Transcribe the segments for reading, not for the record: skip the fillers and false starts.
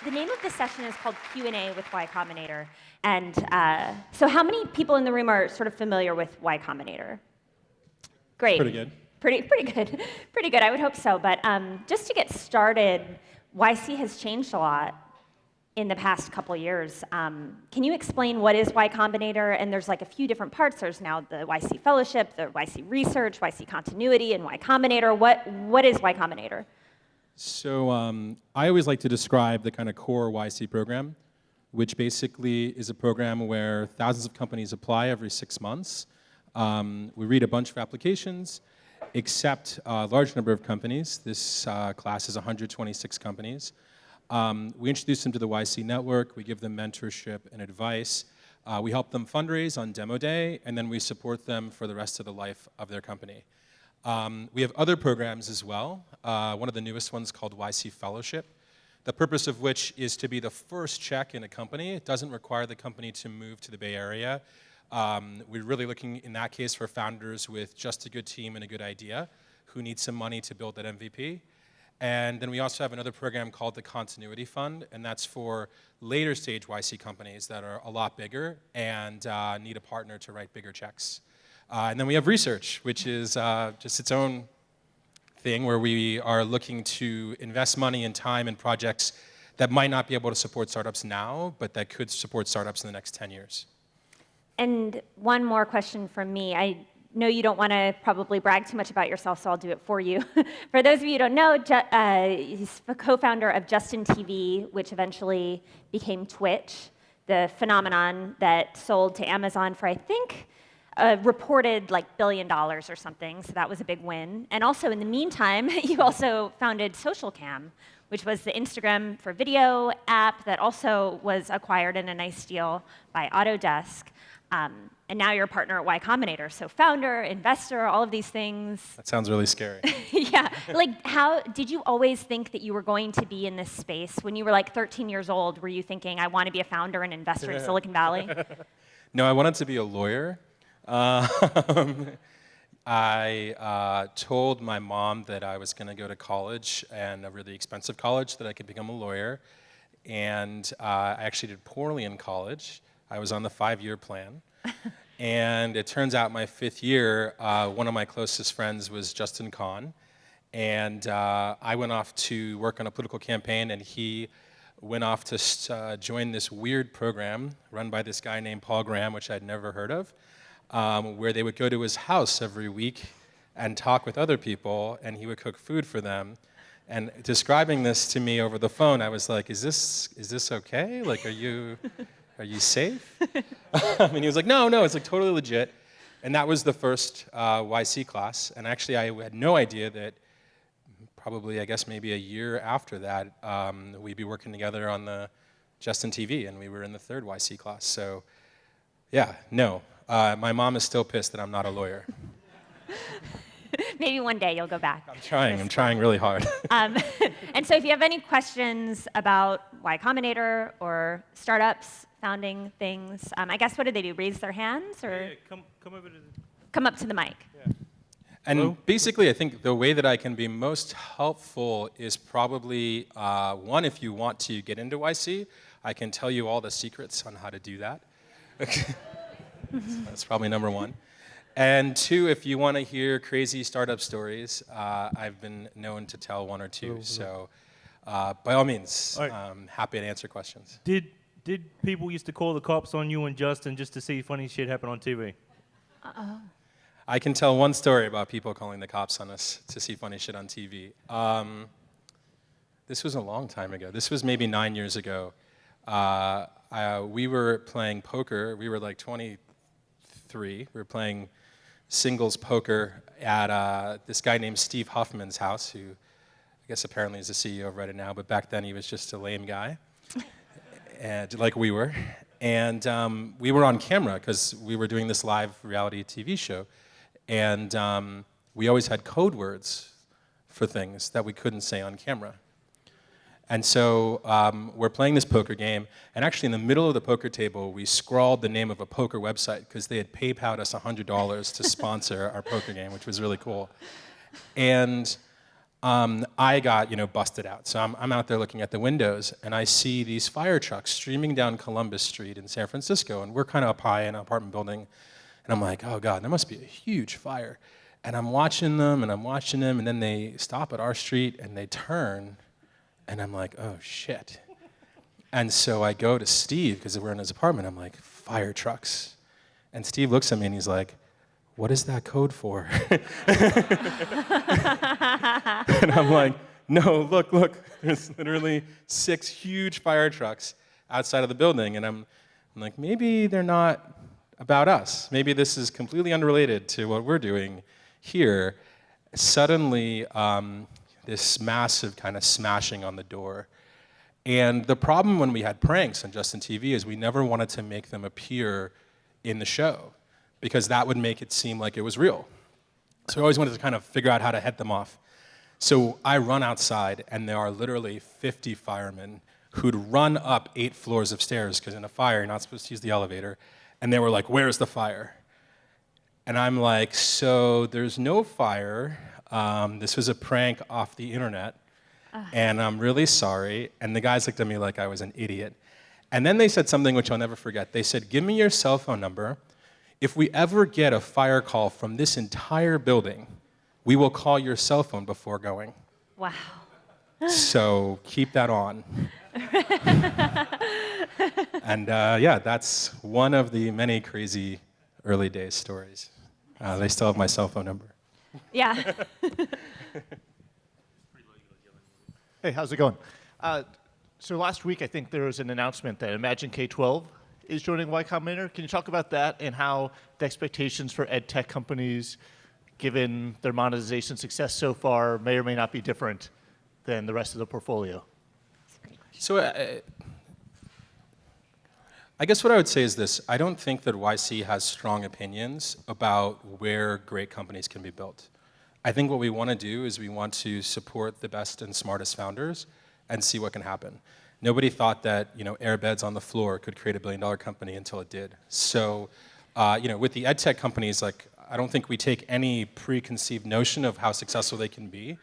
The name of this session is called Q&A with Y Combinator. And so how many people in the room are sort of familiar with Y Combinator? Great. Pretty good. Pretty good. Pretty good, I would hope so. But just to get started, YC has changed a lot in the past couple years. Can you explain what is Y Combinator? And there's like a few different parts. There's now the YC Fellowship, the YC Research, YC Continuity, and Y Combinator. What is Y Combinator? So I always like to describe the kind of core YC program, which basically is a program where thousands of companies apply every 6 months. We read a bunch of applications, accept a large number of companies. This class is 126 companies. We introduce them to the YC network. We give them mentorship and advice. We help them fundraise on demo day, and then we support them for the rest of the life of their company. We have other programs as well. One of the newest ones called YC Fellowship, the purpose of which is to be the first check in a company. It doesn't require the company to move to the Bay Area. We're really looking, in that case, for founders with just a good team and a good idea who need some money to build that MVP. And then we also have another program called the Continuity Fund, and that's for later stage YC companies that are a lot bigger and need a partner to write bigger checks. And then we have research, which is just its own thing where we are looking to invest money and time in projects that might not be able to support startups now, but that could support startups in the next 10 years. And one more question from me. I know you don't want to probably brag too much about yourself, so I'll do it for you. For those of you who don't know, he's the co-founder of Justin TV, which eventually became Twitch, the phenomenon that sold to Amazon for, I think, reported like $1 billion or something, so that was a big win. And also, in the meantime, you also founded SocialCam, which was the Instagram for video app that also was acquired in a nice deal by Autodesk. And now you're a partner at Y Combinator, so founder, investor, all of these things. That sounds really scary. Yeah, like how did you always think that you were going to be in this space? When you were like 13 years old, were you thinking, I want to be a founder and investor in Silicon Valley? No, I wanted to be a lawyer. I told my mom that I was going to go to college, and a really expensive college, that I could become a lawyer. And I actually did poorly in college. I was on the 5-year plan. And it turns out my 5th year, one of my closest friends was Justin Kan. And I went off to work on a political campaign, and he went off to join this weird program run by this guy named Paul Graham, which I'd never heard of. Where they would go to his house every week and talk with other people, and he would cook food for them. And describing this to me over the phone, I was like, is this okay? Like, are you safe? And he was like, no, it's like totally legit. And that was the first YC class. And actually, I had no idea that probably, I guess, maybe a year after that, we'd be working together on the Justin TV, and we were in the 3rd YC class. So, yeah, no. My mom is still pissed that I'm not a lawyer. Maybe one day you'll go back. I'm trying really hard. And so if you have any questions about Y Combinator or startups, founding things, I guess what do they do, raise their hands? Or Yeah, come over to the... Come up to the mic. Yeah. And Hello? basically, I think the way that I can be most helpful is probably, one, if you want to get into YC, I can tell you all the secrets on how to do that. That's probably number 1. And 2, if you want to hear crazy startup stories, I've been known to tell 1 or 2. So by all means, All right. I'm happy to answer questions. Did people used to call the cops on you and Justin just to see funny shit happen on TV? Uh-oh. I can tell one story about people calling the cops on us to see funny shit on TV. This was a long time ago. This was maybe 9 years ago. We were playing poker. We were like 23. We were playing singles poker at this guy named Steve Huffman's house, who I guess apparently is the CEO of Reddit now, but back then he was just a lame guy, and like we were. And we were on camera because we were doing this live reality TV show, and we always had code words for things that we couldn't say on camera. And so we're playing this poker game, and actually in the middle of the poker table, we scrawled the name of a poker website because they had PayPal'd us $100 to sponsor our poker game, which was really cool. And I got, busted out. So I'm out there looking at the windows, and I see these fire trucks streaming down Columbus Street in San Francisco, and we're kind of up high in an apartment building, and I'm like, oh God, there must be a huge fire. And I'm watching them, and then they stop at our street, and they turn, and I'm like, oh shit. And so I go to Steve, because we're in his apartment, I'm like, fire trucks. And Steve looks at me, and he's like, what is that code for? And I'm like, no, look, there's literally 6 huge fire trucks outside of the building. And I'm like, maybe they're not about us. Maybe this is completely unrelated to what we're doing here. Suddenly, this massive kind of smashing on the door. And the problem when we had pranks on Justin TV is we never wanted to make them appear in the show, because that would make it seem like it was real. So we always wanted to kind of figure out how to head them off. So I run outside, and there are literally 50 firemen who'd run up 8 floors of stairs, because in a fire, you're not supposed to use the elevator. And they were like, where's the fire? And I'm like, so there's no fire. This was a prank off the internet, and I'm really sorry. And the guys looked at me like I was an idiot. And then they said something which I'll never forget. They said, give me your cell phone number. If we ever get a fire call from this entire building, we will call your cell phone before going. Wow. So keep that on. And yeah, that's one of the many crazy early days stories. They still have my cell phone number. Yeah. Hey, how's it going? So last week, I think there was an announcement that Imagine K-12 is joining Y Combinator. Can you talk about that and how the expectations for ed tech companies, given their monetization success so far, may or may not be different than the rest of the portfolio? So I guess what I would say is this. I don't think that YC has strong opinions about where great companies can be built. I think what we want to do is we want to support the best and smartest founders and see what can happen. Nobody thought that airbeds on the floor could create $1 billion company until it did. So with the ed tech companies, I don't think we take any preconceived notion of how successful they can be.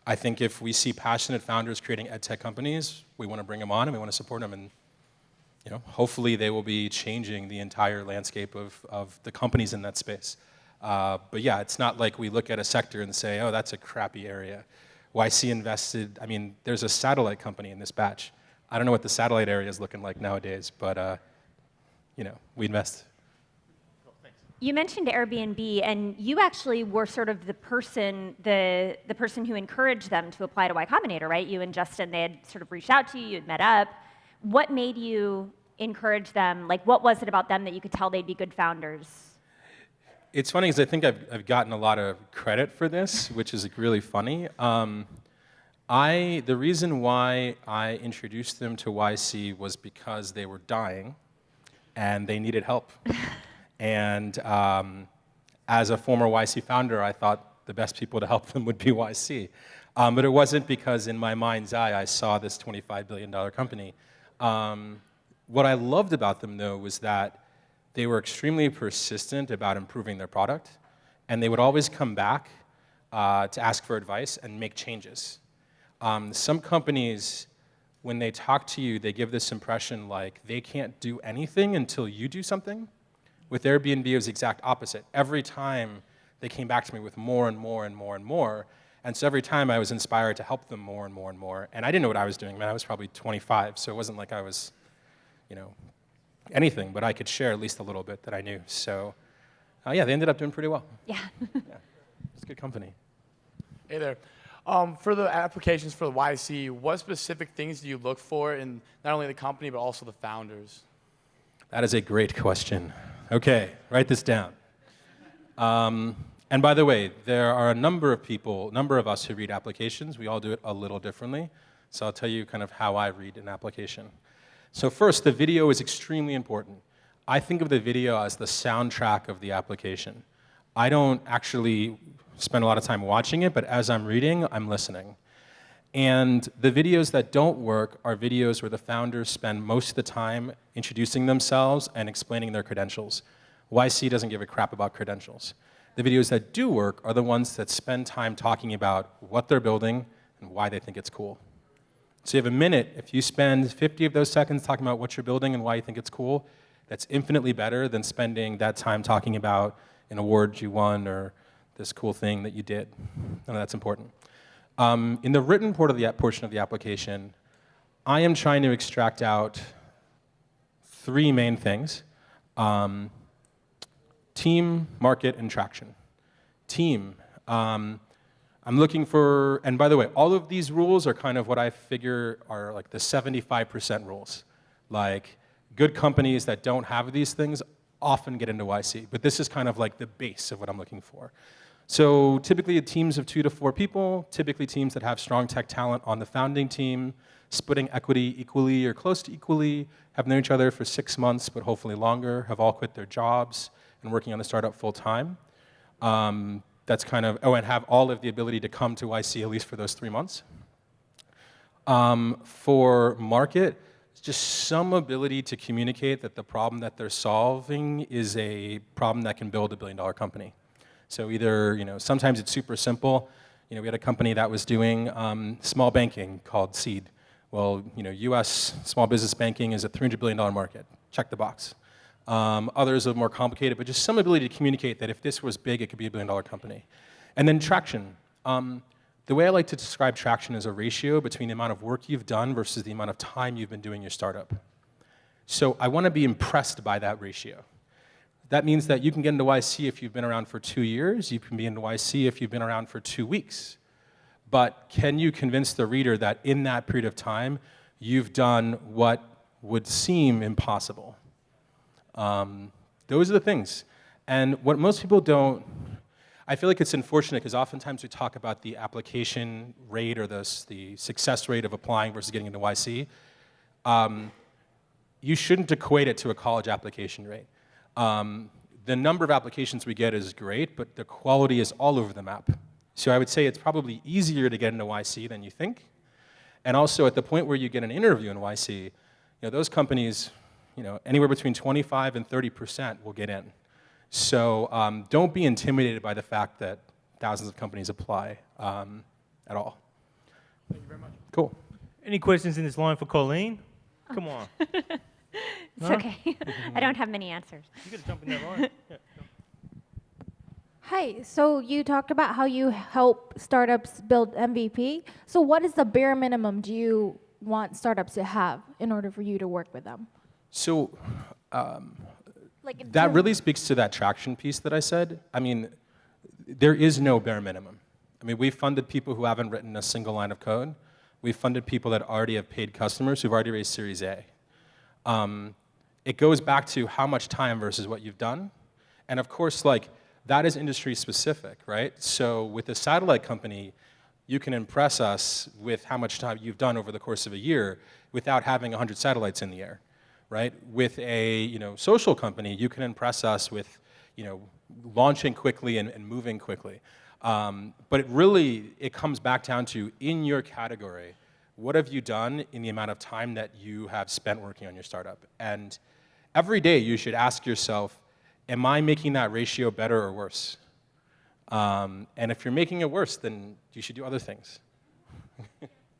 I think if we see passionate founders creating ed tech companies, we want to bring them on and we want to support them. And hopefully they will be changing the entire landscape of the companies in that space. But yeah, it's not like we look at a sector and say, oh, that's a crappy area. YC invested, there's a satellite company in this batch. I don't know what the satellite area is looking like nowadays, but we invest. Cool, thanks. You mentioned Airbnb, and you actually were sort of the person who encouraged them to apply to Y Combinator, right? You and Justin, they had sort of reached out to you, you had met up. What made you encourage them? What was it about them that you could tell they'd be good founders? It's funny because I think I've gotten a lot of credit for this, which is really funny. The reason why I introduced them to YC was because they were dying and they needed help. And as a former YC founder, I thought the best people to help them would be YC. But it wasn't because in my mind's eye I saw this $25 billion company. What I loved about them, though, was that they were extremely persistent about improving their product, and they would always come back to ask for advice and make changes. Some companies, when they talk to you, they give this impression like they can't do anything until you do something. With Airbnb, it was the exact opposite. Every time they came back to me with more and more and more and more, and so every time I was inspired to help them more and more and more. And I didn't know what I was doing, man. I was probably 25, so it wasn't like I was, anything, but I could share at least a little bit that I knew. So, yeah, they ended up doing pretty well. Yeah. Yeah, it's a good company. Hey there. For the applications for the YC, what specific things do you look for in not only the company, but also the founders? That is a great question. Okay, write this down. And by the way, there are a number of us who read applications. We all do it a little differently. So I'll tell you kind of how I read an application. So first, the video is extremely important. I think of the video as the soundtrack of the application. I don't actually spend a lot of time watching it, but as I'm reading, I'm listening. And the videos that don't work are videos where the founders spend most of the time introducing themselves and explaining their credentials. YC doesn't give a crap about credentials. The videos that do work are the ones that spend time talking about what they're building and why they think it's cool. So you have a minute. If you spend 50 of those seconds talking about what you're building and why you think it's cool, that's infinitely better than spending that time talking about an award you won or this cool thing that you did. And that's important. In the written portion of the application, I am trying to extract out 3 main things. Team, market, and traction. Team. I'm looking for, and by the way, all of these rules are kind of what I figure are like the 75% rules. Like, good companies that don't have these things often get into YC, but this is kind of like the base of what I'm looking for. So typically teams of 2 to 4 people, typically teams that have strong tech talent on the founding team, splitting equity equally or close to equally, have known each other for 6 months, but hopefully longer, have all quit their jobs and working on the startup full time. That's kind of, and have all of the ability to come to YC at least for those 3 months. For market, just some ability to communicate that the problem that they're solving is a problem that can build a billion-dollar company. So either, sometimes it's super simple. We had a company that was doing small banking called Seed. Well, US small business banking is a $300 billion market. Check the box. Others are more complicated, but just some ability to communicate that if this was big, it could be a billion-dollar company. And then traction. The way I like to describe traction is a ratio between the amount of work you've done versus the amount of time you've been doing your startup. So I want to be impressed by that ratio. That means that you can get into YC if you've been around for 2 years. You can be into YC if you've been around for 2 weeks. But can you convince the reader that in that period of time, you've done what would seem impossible? Those are the things. And what most people don't, I feel like it's unfortunate because oftentimes we talk about the application rate or the success rate of applying versus getting into YC. You shouldn't equate it to a college application rate. The number of applications we get is great, but the quality is all over the map. So I would say it's probably easier to get into YC than you think. And also at the point where you get an interview in YC, those companies, anywhere between 25 and 30% will get in. So don't be intimidated by the fact that thousands of companies apply at all. Thank you very much. Cool. Any questions in this line for Colleen? Come on. It's okay. I don't have many answers. You got to jump in that line. Yeah. Hi, so you talked about how you help startups build MVP. So what is the bare minimum do you want startups to have in order for you to work with them? So that really speaks to that traction piece that I said. I mean, there is no bare minimum. I mean, we've funded people who haven't written a single line of code. We've funded people that already have paid customers who've already raised Series A. It goes back to how much time versus what you've done. And of course, that is industry specific, right? So with a satellite company, you can impress us with how much time you've done over the course of a year without having 100 satellites in the air, right? With a social company, you can impress us with launching quickly and moving quickly. But it comes back down to, in your category, what have you done in the amount of time that you have spent working on your startup? And every day you should ask yourself, am I making that ratio better or worse? And if you're making it worse, then you should do other things.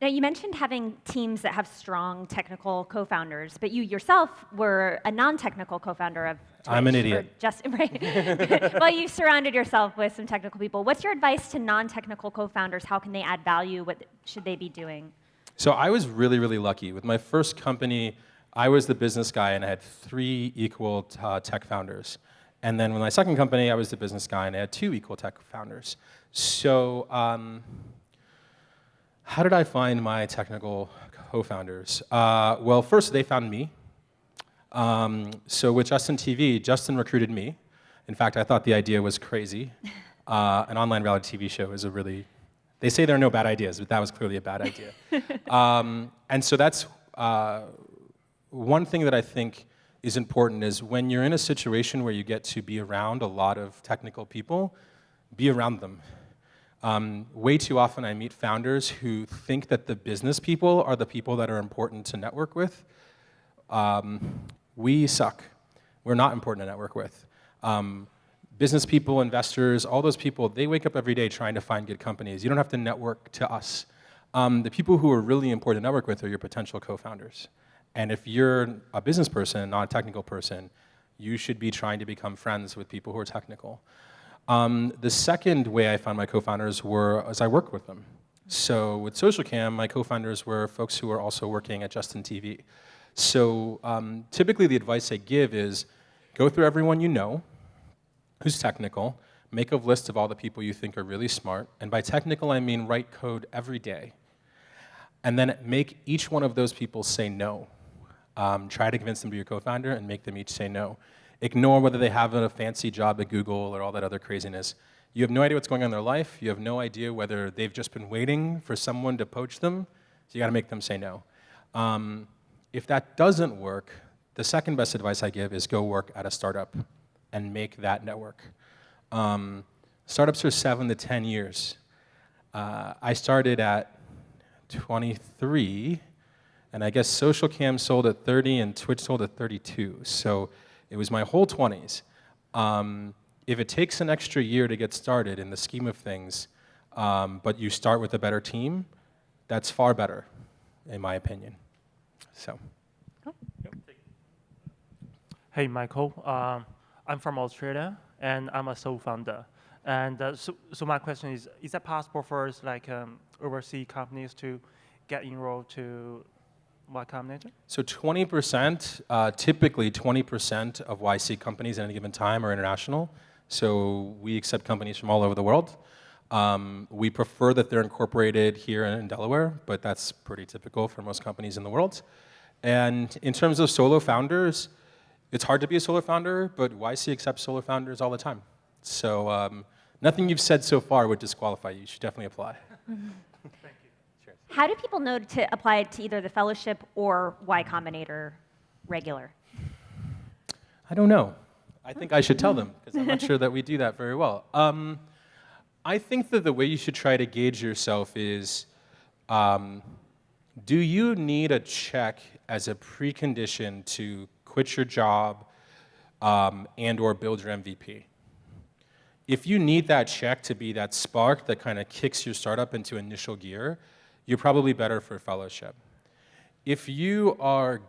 Now, you mentioned having teams that have strong technical co-founders, but you yourself were a non-technical co-founder of Twitch. I'm an idiot. Right. Well, you surrounded yourself with some technical people. What's your advice to non-technical co-founders? How can they add value? What should they be doing? So I was really, really lucky. With my first company, I was the business guy, and I had 3 equal tech founders. And then with my second company, I was the business guy, and I had 2 equal tech founders. So how did I find my technical co-founders? Well, first, they found me. So with Justin TV, Justin recruited me. In fact, I thought the idea was crazy. An online reality TV show is they say there are no bad ideas, but that was clearly a bad idea. And so that's one thing that I think is important is when you're in a situation where you get to be around a lot of technical people, be around them. Way too often I meet founders who think that the business people are the people that are important to network with. We suck. We're not important to network with. business people, investors, all those people, they wake up every day trying to find good companies. You don't have to network to us. The people who are really important to network with are your potential co-founders. And if you're a business person, not a technical person, you should be trying to become friends with people who are technical. The second way I found my co-founders were as I worked with them. So with SocialCam, my co-founders were folks who were also working at Justin TV. So typically the advice I give is go through everyone you know who's technical, make a list of all the people you think are really smart, and by technical I mean write code every day. And then make each one of those people say no. Try to convince them to be your co-founder and make them each say no. Ignore whether they have a fancy job at Google or all that other craziness. You have no idea what's going on in their life. You have no idea whether they've just been waiting for someone to poach them. So you got to make them say no. If that doesn't work, the second best advice I give is go work at a startup and make that network. Startups are 7 to 10 years. I started at 23, and I guess SocialCam sold at 30 and Twitch sold at 32. So it was my whole 20s. If it takes an extra year to get started in the scheme of things, but you start with a better team, that's far better, in my opinion. So. Hey, Michael. I'm from Australia, and I'm a sole founder. And so my question is that possible for us, like overseas companies to get enrolled to Y Combinator? So 20%, typically 20% of YC companies at any given time are international. So we accept companies from all over the world. We prefer that they're incorporated here in Delaware, but that's pretty typical for most companies in the world. And in terms of solo founders, it's hard to be a solo founder, but YC accepts solo founders all the time. So nothing you've said so far would disqualify you. You should definitely apply. Thank you. Cheers. How do people know to apply to either the fellowship or Y Combinator regular? I don't know. I think I should tell them, because I'm not sure that we do that very well. I think that the way you should try to gauge yourself is, do you need a check as a precondition to quit your job and or build your MVP? If you need that check to be that spark that kind of kicks your startup into initial gear, you're probably better for a fellowship. If you are,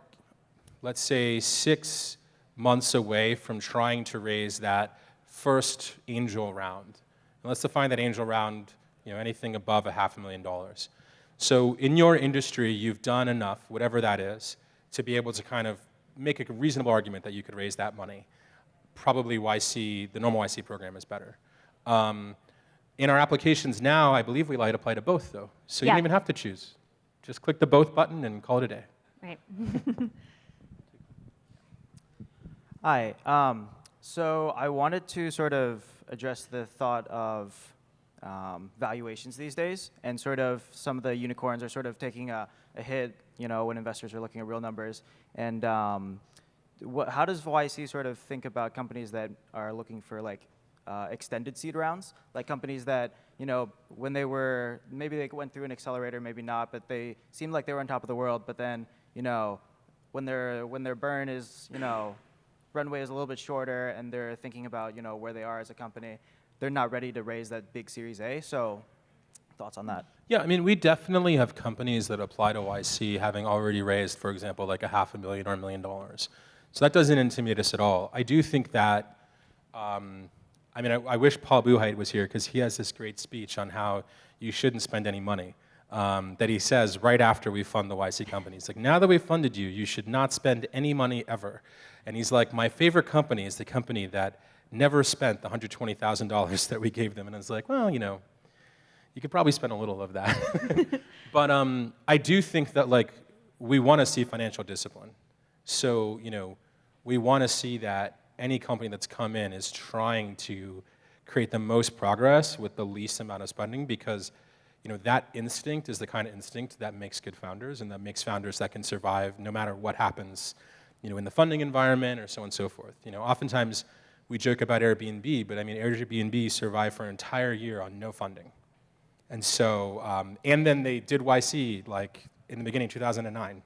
let's say, 6 months away from trying to raise that first angel round, and let's define that angel round, anything above $500,000. So in your industry, you've done enough, whatever that is, to be able to kind of make a reasonable argument that you could raise that money. Probably YC, the normal YC program is better. In our applications now, I believe we apply to both, though. So you don't even have to choose. Just click the both button and call it a day. Right. Hi. So I wanted to sort of address the thought of valuations these days, and sort of some of the unicorns are sort of taking a hit, when investors are looking at real numbers. And how does YC sort of think about companies that are looking for extended seed rounds, like companies that when they were maybe they went through an accelerator, maybe not, but they seemed like they were on top of the world, but then when their burn is runway is a little bit shorter, and they're thinking about where they are as a company, they're not ready to raise that big Series A. So, thoughts on that? Yeah, I mean, we definitely have companies that apply to YC having already raised, for example, like $500,000 or $1 million. So that doesn't intimidate us at all. I do think that, I wish Paul Buchheit was here, because he has this great speech on how you shouldn't spend any money. That he says right after we fund the YC companies. Like, now that we've funded you, you should not spend any money ever. And he's like, my favorite company is the company that never spent the $120,000 that we gave them. And it's like, well, you could probably spend a little of that. But I do think that we want to see financial discipline. So, we want to see that any company that's come in is trying to create the most progress with the least amount of spending, because that instinct is the kind of instinct that makes good founders, and that makes founders that can survive no matter what happens, in the funding environment or so on and so forth. Oftentimes we joke about Airbnb, but Airbnb survived for an entire year on no funding. And so, and then they did YC in the beginning of 2009.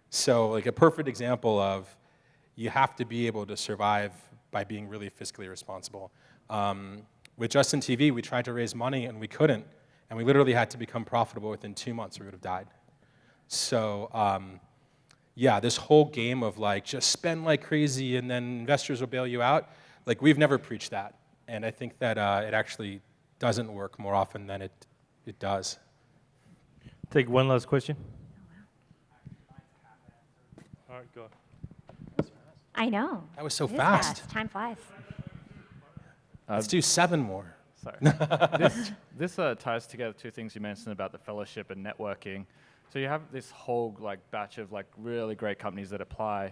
So a perfect example of you have to be able to survive by being really fiscally responsible. With Justin TV, we tried to raise money and we couldn't, and we literally had to become profitable within 2 months or we would have died. So yeah, this whole game of like just spend like crazy and then investors will bail you out, like we've never preached that. And I think that it actually doesn't work more often than it does. Take one last question. All right, go. I know. That was so It is fast. Time flies. Let's do 7 more. Sorry. This ties together two things you mentioned about the fellowship and networking. So you have this whole like batch of like really great companies that apply,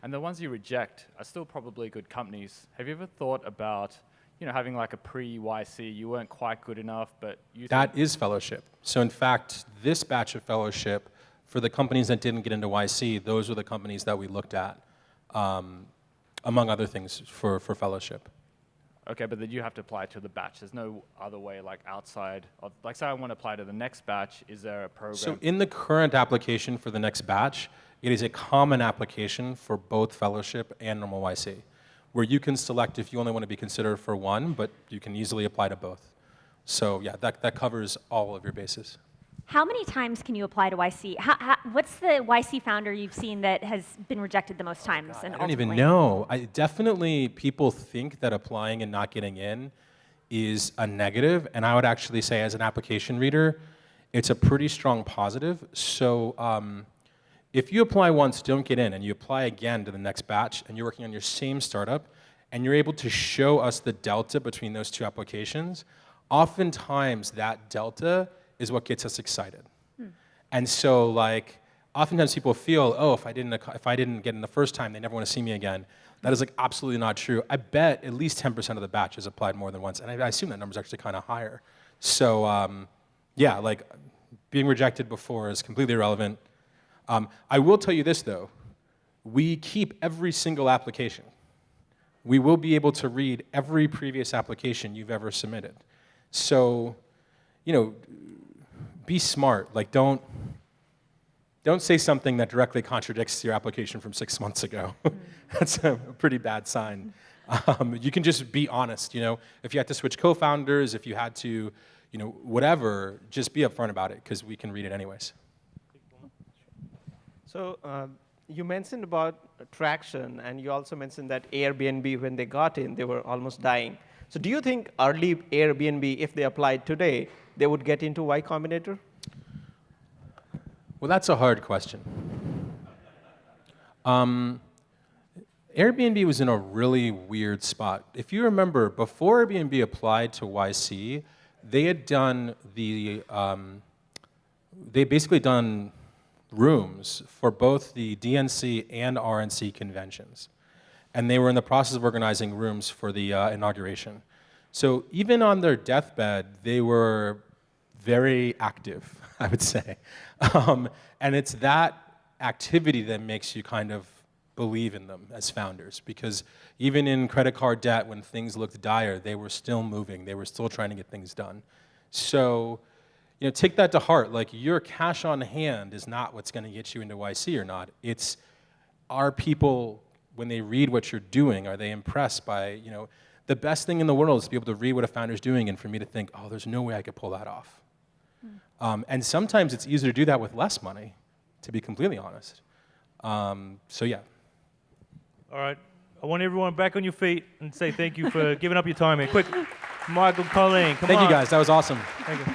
and the ones you reject are still probably good companies. Have you ever thought about, having like a pre-YC, you weren't quite good enough, but you That is fellowship. So in fact, this batch of fellowship, for the companies that didn't get into YC, those were the companies that we looked at, among other things, for fellowship. Okay, but then you have to apply to the batch. There's no other way, like outside of, like, say I want to apply to the next batch. Is there a program? So in the current application for the next batch, it is a common application for both fellowship and normal YC, where you can select if you only want to be considered for one, but you can easily apply to both. So yeah, that covers all of your bases. How many times can you apply to YC? What's the YC founder you've seen that has been rejected the most times? I don't even know. Definitely people think that applying and not getting in is a negative, and I would actually say as an application reader, it's a pretty strong positive. So if you apply once, don't get in, and you apply again to the next batch, and you're working on your same startup, and you're able to show us the delta between those two applications, oftentimes that delta is what gets us excited. And so like, oftentimes people feel, oh, if I didn't get in the first time, they never want to see me again. That is like absolutely not true. I bet at least 10% of the batch has applied more than once, and I assume that number's actually kind of higher. So yeah, like being rejected before is completely irrelevant. I will tell you this though, we keep every single application. We will be able to read every previous application you've ever submitted. So, be smart. Like, don't say something that directly contradicts your application from 6 months ago. That's a pretty bad sign. You can just be honest. If you had to switch co-founders, if you had to, whatever, just be upfront about it because we can read it anyways. So you mentioned about traction, and you also mentioned that Airbnb, when they got in, they were almost dying. So do you think early Airbnb, if they applied today, they would get into Y Combinator? Well, that's a hard question. Airbnb was in a really weird spot. If you remember, before Airbnb applied to YC, they had done they basically done rooms for both the DNC and RNC conventions. And they were in the process of organizing rooms for the inauguration. So even on their deathbed, they were very active, I would say. And it's that activity that makes you kind of believe in them as founders, because even in credit card debt, when things looked dire, they were still moving. They were still trying to get things done. So, take that to heart. Like, your cash on hand is not what's going to get you into YC or not. It's, are people, when they read what you're doing, are they impressed by, the best thing in the world is to be able to read what a founder's doing and for me to think, oh, there's no way I could pull that off. And sometimes it's easier to do that with less money, to be completely honest. So yeah. All right. I want everyone back on your feet and say thank you for giving up your time here. Quick, Michael, Colleen, come on. Thank you guys, that was awesome. Thank you.